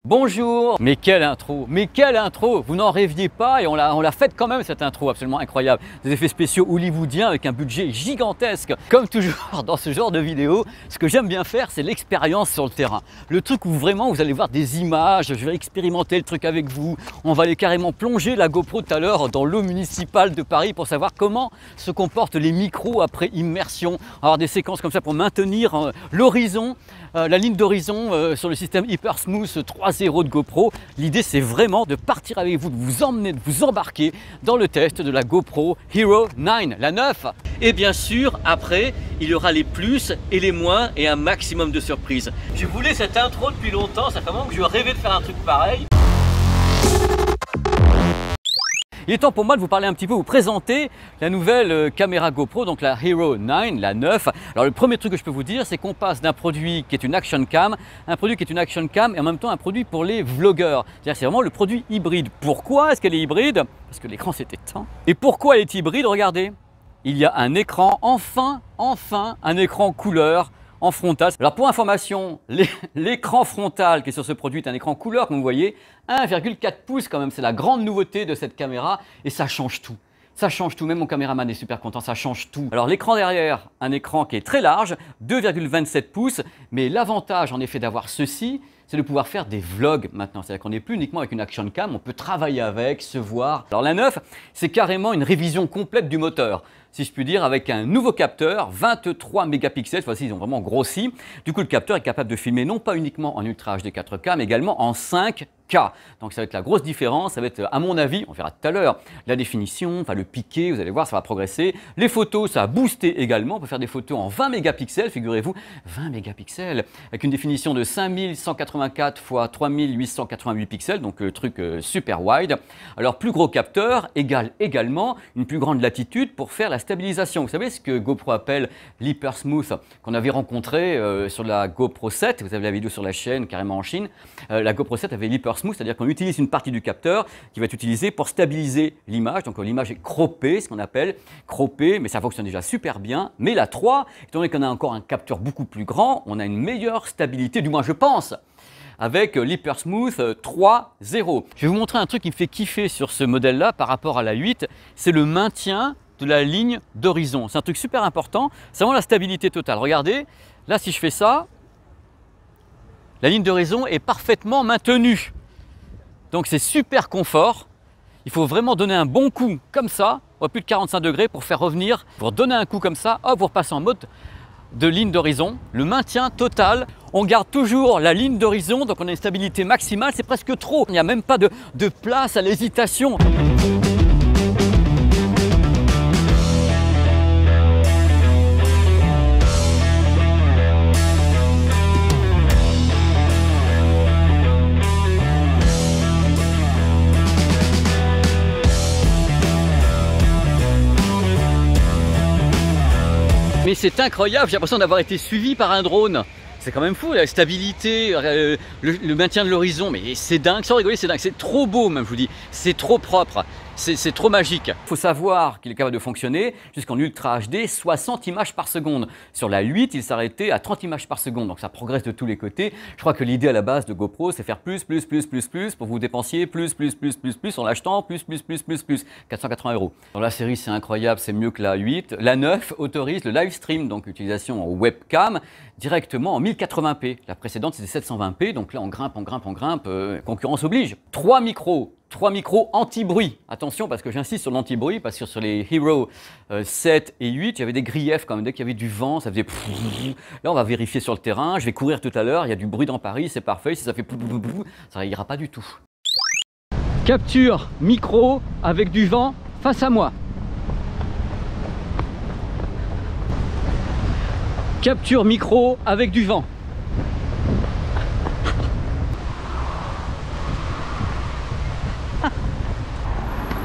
Bonjour. Mais quelle intro! Mais quelle intro! Vous n'en rêviez pas et on l'a faite quand même, cette intro absolument incroyable. Des effets spéciaux hollywoodiens avec un budget gigantesque. Comme toujours dans ce genre de vidéo, ce que j'aime bien faire, c'est l'expérience sur le terrain. Le truc où vraiment vous allez voir des images, je vais expérimenter le truc avec vous. On va aller carrément plonger la GoPro tout à l'heure dans l'eau municipale de Paris pour savoir comment se comportent les micros après immersion. On va avoir des séquences comme ça pour maintenir l'horizon, la ligne d'horizon sur le système Hyper Smooth 3.0 de GoPro. L'idée, c'est vraiment de partir avec vous, de vous emmener, de vous embarquer dans le test de la GoPro Hero 9, la 9. Et bien sûr, après, il y aura les plus et les moins et un maximum de surprises. Je voulais cette intro depuis longtemps, ça fait un moment que je rêvais de faire un truc pareil. Il est temps pour moi de vous parler un petit peu, vous présenter la nouvelle caméra GoPro, donc la Hero 9, la 9. Alors le premier truc que je peux vous dire, c'est qu'on passe d'un produit qui est une action cam, un produit qui est une action cam et en même temps un produit pour les vlogueurs. C'est-à-dire c'est vraiment le produit hybride. Pourquoi est-ce qu'elle est hybride? Parce que l'écran s'est éteint. Et pourquoi elle est hybride? Regardez, il y a un écran, enfin un écran couleur en frontal. Alors pour information, l'écran frontal qui est sur ce produit est un écran couleur, comme vous voyez, 1,4 pouces quand même, c'est la grande nouveauté de cette caméra et ça change tout. Ça change tout, même mon caméraman est super content, ça change tout. Alors l'écran derrière, un écran qui est très large, 2,27 pouces, mais l'avantage en effet d'avoir ceci, c'est de pouvoir faire des vlogs maintenant. C'est-à-dire qu'on n'est plus uniquement avec une action cam, on peut travailler avec, se voir. Alors la 9, c'est carrément une révision complète du moteur, si je puis dire, avec un nouveau capteur, 23 mégapixels, cette fois-ci ils ont vraiment grossi. Du coup le capteur est capable de filmer non pas uniquement en Ultra HD 4K, mais également en 5K. Donc ça va être la grosse différence, ça va être à mon avis, on verra tout à l'heure, la définition, enfin le piqué, vous allez voir, ça va progresser. Les photos, ça a boosté également, on peut faire des photos en 20 mégapixels, figurez-vous, 20 mégapixels, avec une définition de 5184 x 3888 pixels, donc le truc super wide. Alors plus gros capteur égale également une plus grande latitude pour faire la stabilisation. Vous savez ce que GoPro appelle l'Hyper Smooth, qu'on avait rencontré sur la GoPro 7, vous avez la vidéo sur la chaîne, carrément en Chine. La GoPro 7 avait l'Hyper Smooth, c'est-à-dire qu'on utilise une partie du capteur qui va être utilisée pour stabiliser l'image. Donc l'image est croppée, ce qu'on appelle croppée, mais ça fonctionne déjà super bien. Mais la 3, étant donné qu'on a encore un capteur beaucoup plus grand, on a une meilleure stabilité, du moins je pense, avec l'Hyper Smooth 3.0. Je vais vous montrer un truc qui me fait kiffer sur ce modèle-là par rapport à la 8, c'est le maintien de la ligne d'horizon. C'est un truc super important, c'est vraiment la stabilité totale. Regardez, là si je fais ça, la ligne d'horizon est parfaitement maintenue. Donc c'est super confort. Il faut vraiment donner un bon coup comme ça, à plus de 45 degrés pour faire revenir, pour donner un coup comme ça, hop, vous repassez en mode de ligne d'horizon. Le maintien total, on garde toujours la ligne d'horizon, donc on a une stabilité maximale, c'est presque trop. Il n'y a même pas de place à l'hésitation. Mais c'est incroyable, j'ai l'impression d'avoir été suivi par un drone. C'est quand même fou, la stabilité, le maintien de l'horizon, mais c'est dingue, sans rigoler, c'est dingue, c'est trop beau même, je vous dis, c'est trop propre, c'est trop magique. Il faut savoir qu'il est capable de fonctionner jusqu'en Ultra HD, 60 images par seconde. Sur la 8, il s'arrêtait à 30 images par seconde, donc ça progresse de tous les côtés. Je crois que l'idée à la base de GoPro, c'est faire plus, pour que vous dépensiez plus, en l'achetant, plus, 480 €. Dans la série, c'est incroyable, c'est mieux que la 8. La 9 autorise le live stream, donc utilisation en webcam, directement en 1080p. La précédente, c'était 720p, donc là, on grimpe, concurrence oblige. 3 micros anti-bruit. Attention, parce que j'insiste sur l'anti-bruit, parce que sur les Hero 7 et 8, il y avait des griefs quand même. Dès qu'il y avait du vent, ça faisait... Là, on va vérifier sur le terrain. Je vais courir tout à l'heure. Il y a du bruit dans Paris, c'est parfait. Si ça fait... ça ira pas du tout. Capture micro avec du vent face à moi. Capture micro avec du vent.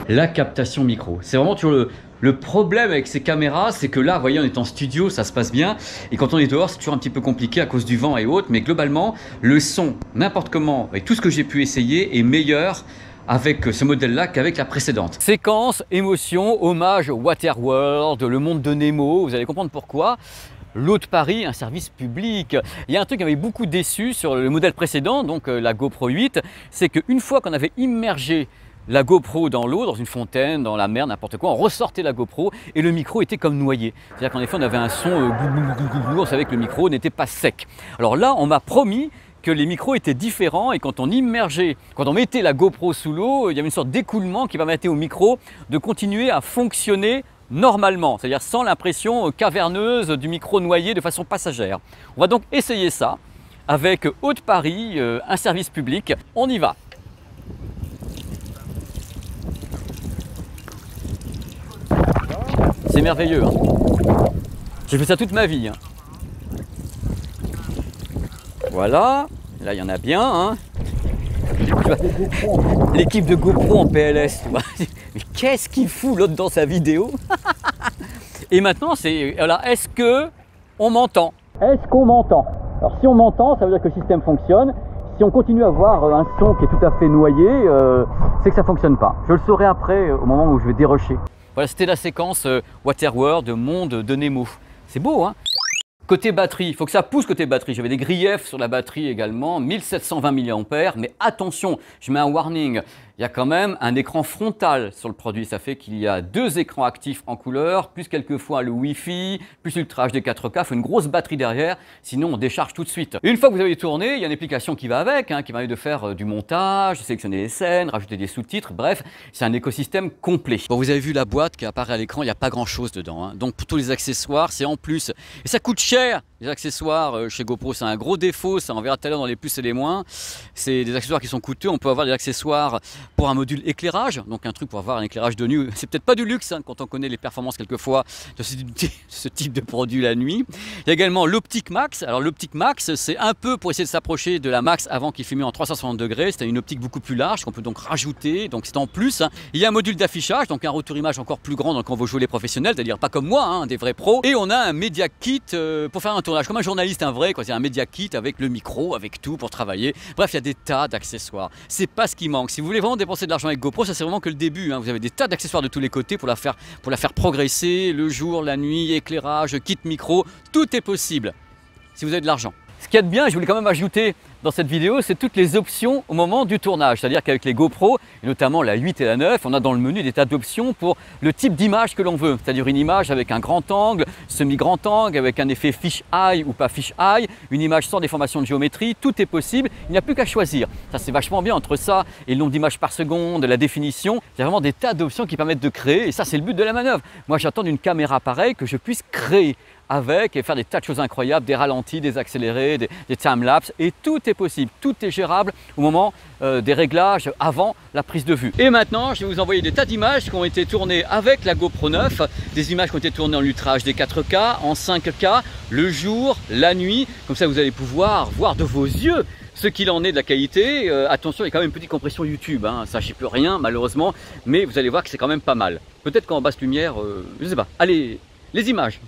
La captation micro, c'est vraiment toujours le problème avec ces caméras, c'est que là, vous voyez, on est en studio, ça se passe bien, et quand on est dehors, c'est toujours un petit peu compliqué à cause du vent et autres, mais globalement, le son, n'importe comment, avec tout ce que j'ai pu essayer, est meilleur avec ce modèle-là qu'avec la précédente. Séquence, émotion, hommage au Waterworld, le monde de Nemo, vous allez comprendre pourquoi. l'eau de Paris, un service public. Il y a un truc qui m'avait beaucoup déçu sur le modèle précédent, donc la GoPro 8, c'est qu'une fois qu'on avait immergé la GoPro dans l'eau, dans une fontaine, dans la mer, n'importe quoi, on ressortait la GoPro et le micro était comme noyé. C'est-à-dire qu'en effet, on avait un son on savait que le micro n'était pas sec. Alors là, on m'a promis que les micros étaient différents et quand on immergeait, quand on mettait la GoPro sous l'eau, il y avait une sorte d'écoulement qui permettait au micro de continuer à fonctionner normalement, c'est-à-dire sans l'impression caverneuse du micro noyé de façon passagère. On va donc essayer ça avec Eau de Paris, un service public. On y va. C'est merveilleux, hein. J'ai fait ça toute ma vie, hein. Voilà, là il y en a bien, hein. L'équipe de GoPro en PLS, tu vois. Mais qu'est-ce qu'il fout l'autre dans sa vidéo? Et maintenant, c'est, voilà, est-ce que on m'entend? Est-ce qu'on m'entend? Alors si on m'entend, ça veut dire que le système fonctionne. Si on continue à avoir un son qui est tout à fait noyé, c'est que ça ne fonctionne pas. Je le saurai après, au moment où je vais dérusher. Voilà, c'était la séquence Waterworld, monde de Nemo. C'est beau, hein? Côté batterie, il faut que ça pousse côté batterie. J'avais des griefs sur la batterie également, 1720 mAh, mais attention, je mets un warning. Il y a quand même un écran frontal sur le produit. Ça fait qu'il y a 2 écrans actifs en couleur, plus quelquefois le Wi-Fi, plus l'Ultra HD 4K. Il faut une grosse batterie derrière, sinon on décharge tout de suite. Une fois que vous avez tourné, il y a une application qui va avec, hein, qui permet de faire du montage, de sélectionner les scènes, rajouter des sous-titres. Bref, c'est un écosystème complet. Bon, vous avez vu la boîte qui apparaît à l'écran, il n'y a pas grand-chose dedans, hein. Donc pour tous les accessoires, c'est en plus. Et ça coûte cher. Les accessoires chez GoPro, c'est un gros défaut, ça on verra tout à l'heure dans les plus et les moins. C'est des accessoires qui sont coûteux. On peut avoir des accessoires pour un module éclairage, donc un truc pour avoir un éclairage de nuit. C'est peut-être pas du luxe, hein, quand on connaît les performances quelquefois de ce type de produit la nuit. Il y a également l'Optic Max. Alors l'Optic Max, c'est un peu pour essayer de s'approcher de la Max avant qu'il filmait en 360 degrés. C'était une optique beaucoup plus large qu'on peut donc rajouter, donc c'est en plus, hein. Il y a un module d'affichage, donc un retour image encore plus grand quand on veut jouer les professionnels, c'est-à-dire pas comme moi, hein, des vrais pros. Et on a un Media Kit pour faire un tournage, comme un journaliste, un vrai, quoi. C'est un Media Kit avec le micro, avec tout pour travailler. Bref, il y a des tas d'accessoires. C'est pas ce qui manque. Si vous voulez vraiment dépenser de l'argent avec GoPro, ça c'est vraiment que le début, hein. Vous avez des tas d'accessoires de tous les côtés pour la faire progresser, le jour, la nuit, éclairage, kit micro, tout est possible si vous avez de l'argent. Ce qu'il y a de bien, je voulais quand même ajouter dans cette vidéo, c'est toutes les options au moment du tournage. C'est-à-dire qu'avec les GoPro, et notamment la 8 et la 9, on a dans le menu des tas d'options pour le type d'image que l'on veut. C'est-à-dire une image avec un grand angle, semi-grand angle, avec un effet fish-eye ou pas fish-eye, une image sans déformation de géométrie, tout est possible, il n'y a plus qu'à choisir. Ça c'est vachement bien entre ça et le nombre d'images par seconde, la définition. Il y a vraiment des tas d'options qui permettent de créer et ça c'est le but de la manœuvre. Moi j'attends d'une caméra pareille que je puisse créer avec et faire des tas de choses incroyables, des ralentis, des accélérés, des time-lapse et tout est possible, tout est gérable au moment des réglages avant la prise de vue. Et maintenant, je vais vous envoyer des tas d'images qui ont été tournées avec la GoPro 9, des images qui ont été tournées en Ultra HD 4K, en 5K, le jour, la nuit, comme ça vous allez pouvoir voir de vos yeux ce qu'il en est de la qualité. Attention, il y a quand même une petite compression YouTube, hein. Ça j'y peux rien malheureusement, mais vous allez voir que c'est quand même pas mal. Peut-être qu'en basse lumière, je sais pas. Allez, les images.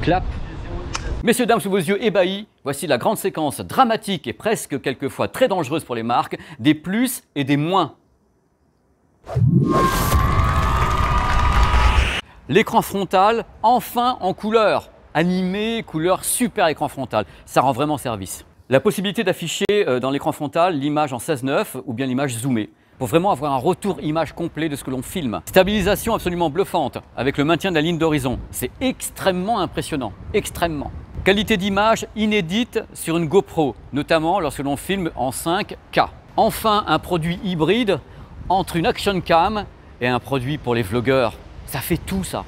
Clap. Messieurs, dames, sous vos yeux ébahis, voici la grande séquence dramatique et presque quelquefois très dangereuse pour les marques, des plus et des moins. L'écran frontal, enfin en couleur. Animé, couleur, super écran frontal. Ça rend vraiment service. La possibilité d'afficher dans l'écran frontal l'image en 16:9 ou bien l'image zoomée, pour vraiment avoir un retour image complet de ce que l'on filme. Stabilisation absolument bluffante, avec le maintien de la ligne d'horizon. C'est extrêmement impressionnant, extrêmement. Qualité d'image inédite sur une GoPro, notamment lorsque l'on filme en 5K. Enfin, un produit hybride entre une action cam et un produit pour les vlogueurs. Ça fait tout ça,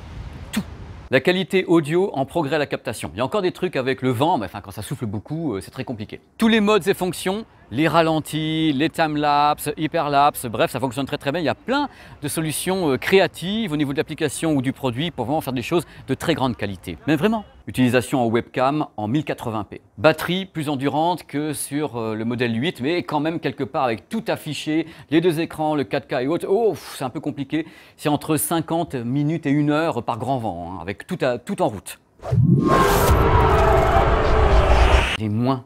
tout. La qualité audio en progrès à la captation. Il y a encore des trucs avec le vent, mais enfin, quand ça souffle beaucoup, c'est très compliqué. Tous les modes et fonctions, les ralentis, les timelapse, hyperlapse, bref, ça fonctionne très très bien. Il y a plein de solutions créatives au niveau de l'application ou du produit pour vraiment faire des choses de très grande qualité. Mais vraiment, utilisation en webcam en 1080p. Batterie plus endurante que sur le modèle 8, mais quand même quelque part avec tout affiché, les deux écrans, le 4K et autres. Oh, c'est un peu compliqué. C'est entre 50 minutes et 1 heure par grand vent, hein, avec tout en route. Les moins.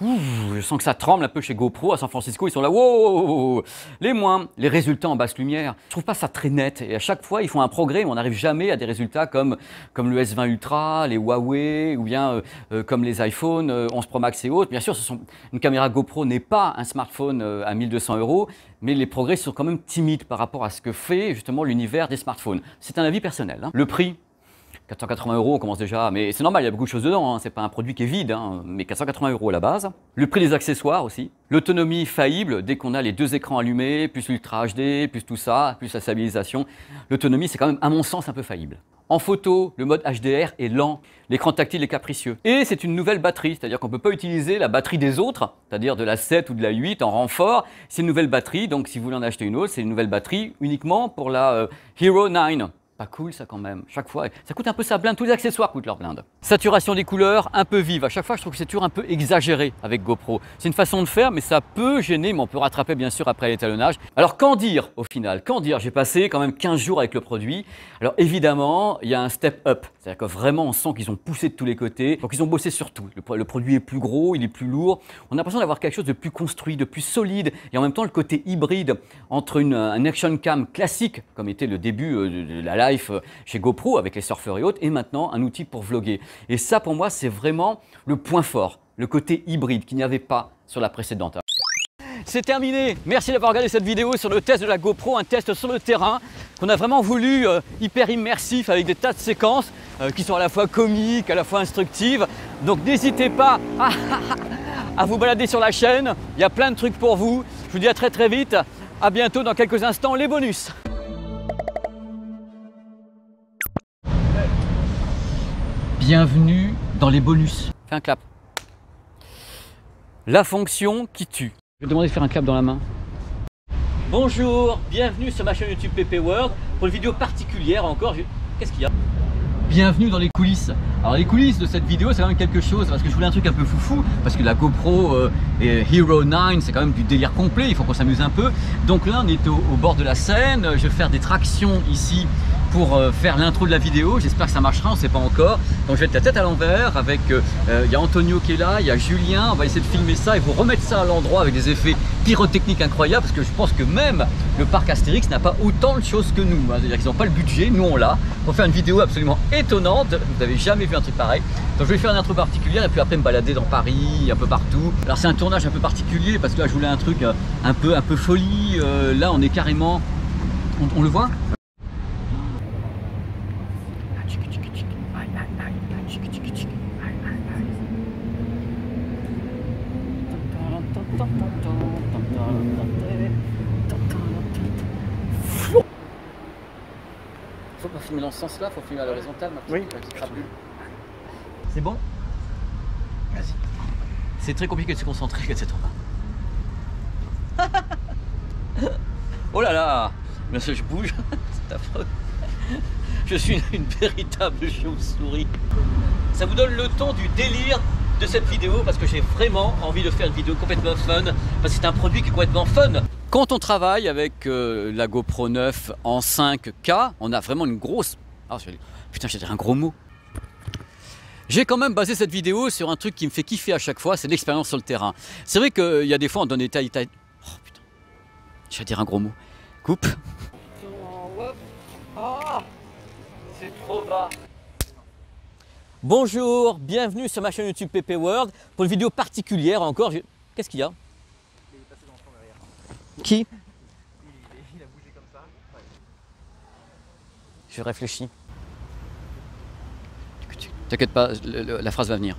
Ouh, je sens que ça tremble un peu chez GoPro à San Francisco, ils sont là, wow. Les moins, les résultats en basse lumière, je trouve pas ça très net et à chaque fois ils font un progrès mais on n'arrive jamais à des résultats comme le S20 Ultra, les Huawei ou bien comme les iPhone 11 Pro Max et autres. Bien sûr, une caméra GoPro n'est pas un smartphone à 1200 €, mais les progrès sont quand même timides par rapport à ce que fait justement l'univers des smartphones. C'est un avis personnel, hein. Le prix, 480 €, on commence déjà, mais c'est normal, il y a beaucoup de choses dedans, hein. C'est pas un produit qui est vide, hein, mais 480 € à la base. Le prix des accessoires aussi. L'autonomie faillible, dès qu'on a les deux écrans allumés, plus l'Ultra HD, plus tout ça, plus la stabilisation. L'autonomie, c'est quand même, à mon sens, un peu faillible. En photo, le mode HDR est lent, l'écran tactile est capricieux. Et c'est une nouvelle batterie, c'est-à-dire qu'on ne peut pas utiliser la batterie des autres, c'est-à-dire de la 7 ou de la 8 en renfort. C'est une nouvelle batterie, donc si vous voulez en acheter une autre, c'est une nouvelle batterie uniquement pour la Hero 9. Pas cool ça quand même, chaque fois, ça coûte un peu sa blinde, tous les accessoires coûtent leur blinde. Saturation des couleurs, un peu vive, à chaque fois je trouve que c'est toujours un peu exagéré avec GoPro. C'est une façon de faire mais ça peut gêner, mais on peut rattraper bien sûr après l'étalonnage. Alors qu'en dire au final, qu'en dire? J'ai passé quand même 15 jours avec le produit. Alors évidemment, il y a un step up, c'est-à-dire que vraiment on sent qu'ils ont poussé de tous les côtés, donc ils ont bossé sur tout. Le produit est plus gros, il est plus lourd, on a l'impression d'avoir quelque chose de plus construit, de plus solide, et en même temps le côté hybride entre un action cam classique, comme était le début de la live chez GoPro avec les surfeurs et autres, et maintenant un outil pour vlogger. Et ça pour moi c'est vraiment le point fort, le côté hybride qu'il n'y avait pas sur la précédente. C'est terminé, merci d'avoir regardé cette vidéo sur le test de la GoPro, un test sur le terrain qu'on a vraiment voulu hyper immersif avec des tas de séquences qui sont à la fois comiques, à la fois instructives. Donc n'hésitez pas à vous balader sur la chaîne, il y a plein de trucs pour vous. Je vous dis à très très vite, à bientôt dans quelques instants les bonus. Bienvenue dans les bonus. Fais un clap. La fonction qui tue. Je vais te demander de faire un clap dans la main. Bonjour, bienvenue sur ma chaîne YouTube PP World pour une vidéo particulière encore. Qu'est-ce qu'il y a? Bienvenue dans les coulisses. Alors les coulisses de cette vidéo c'est quand même quelque chose parce que je voulais un truc un peu foufou parce que la GoPro et Hero 9 c'est quand même du délire complet, il faut qu'on s'amuse un peu. Donc là on est au bord de la Seine, je vais faire des tractions ici pour faire l'intro de la vidéo, j'espère que ça marchera, on ne sait pas encore. Donc je vais être la tête à l'envers avec, il y a Antonio qui est là, il y a Julien, on va essayer de filmer ça et vous remettre ça à l'endroit avec des effets pyrotechniques incroyables parce que je pense que même le parc Astérix n'a pas autant de choses que nous, hein. C'est-à-dire qu'ils n'ont pas le budget, nous on l'a, pour faire une vidéo absolument étonnante, vous n'avez jamais vu un truc pareil. Donc je vais faire une intro particulière et puis après me balader dans Paris, un peu partout. Alors c'est un tournage un peu particulier parce que là je voulais un truc un peu folie, là on est carrément, on le voit? Faut pas filmer dans ce sens-là, faut filmer à l'horizontale. Oui. C'est bon? Vas-y. C'est très compliqué de se concentrer quand c'est en bas. Oh là là! Bien sûr, je bouge, c'est affreux. Je suis une véritable chauve-souris. Ça vous donne le ton du délire de cette vidéo parce que j'ai vraiment envie de faire une vidéo complètement fun parce que c'est un produit qui est complètement fun. Quand on travaille avec la GoPro 9 en 5K, on a vraiment une grosse... Ah, putain, j'ai dit un gros mot. J'ai quand même basé cette vidéo sur un truc qui me fait kiffer à chaque fois, c'est l'expérience sur le terrain. C'est vrai qu'il y a des fois on donne des tailles... Oh putain, je vais dire un gros mot. Coupe. C'est trop bas. Bonjour, bienvenue sur ma chaîne YouTube PP World pour une vidéo particulière encore. Qu'est-ce qu'il y a? Il est passé dans le fond derrière. Qui? Il a bougé comme ça. Ouais. Je réfléchis. T'inquiète pas, la phrase va venir.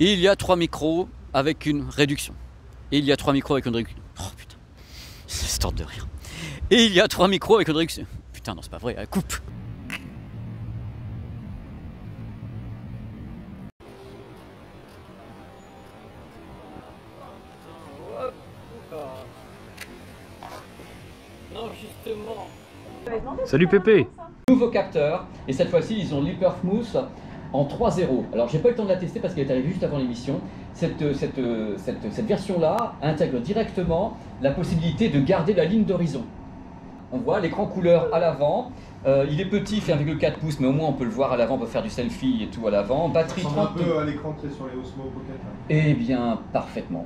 Il y a 3 micros avec une réduction. Et il y a 3 micros avec une réduction. Oh putain, c'est tort de rire. Et il y a 3 micros avec une réduction. Putain, non, c'est pas vrai, coupe. Non, justement. Salut Pépé. Nouveau capteur, et cette fois-ci ils ont l'Hypermouth en 3.0. Alors j'ai pas eu le temps de la tester parce qu'elle est arrivée juste avant l'émission. Cette version-là intègre directement la possibilité de garder la ligne d'horizon. On voit l'écran couleur à l'avant. Il est petit, il fait 1,4 pouces, mais au moins on peut le voir à l'avant, on peut faire du selfie et tout à l'avant. Batterie 30. Un peu à l'écran qui est sur les Osmo Pocket. Hein. Eh bien, parfaitement.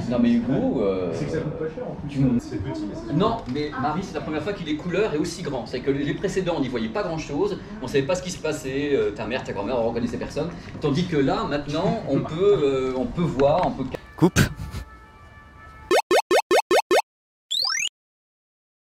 Non mais Hugo, c'est que ça coûte pas cher en plus. C'est petit mais c'est... Non, mais Marie, c'est la première fois qu'il est couleur et aussi grand. C'est que les précédents, on n'y voyait pas grand chose, on savait pas ce qui se passait, ta mère, ta grand-mère, on reconnaissait personne. Tandis que là, maintenant, on peut voir, on peut... Coupe.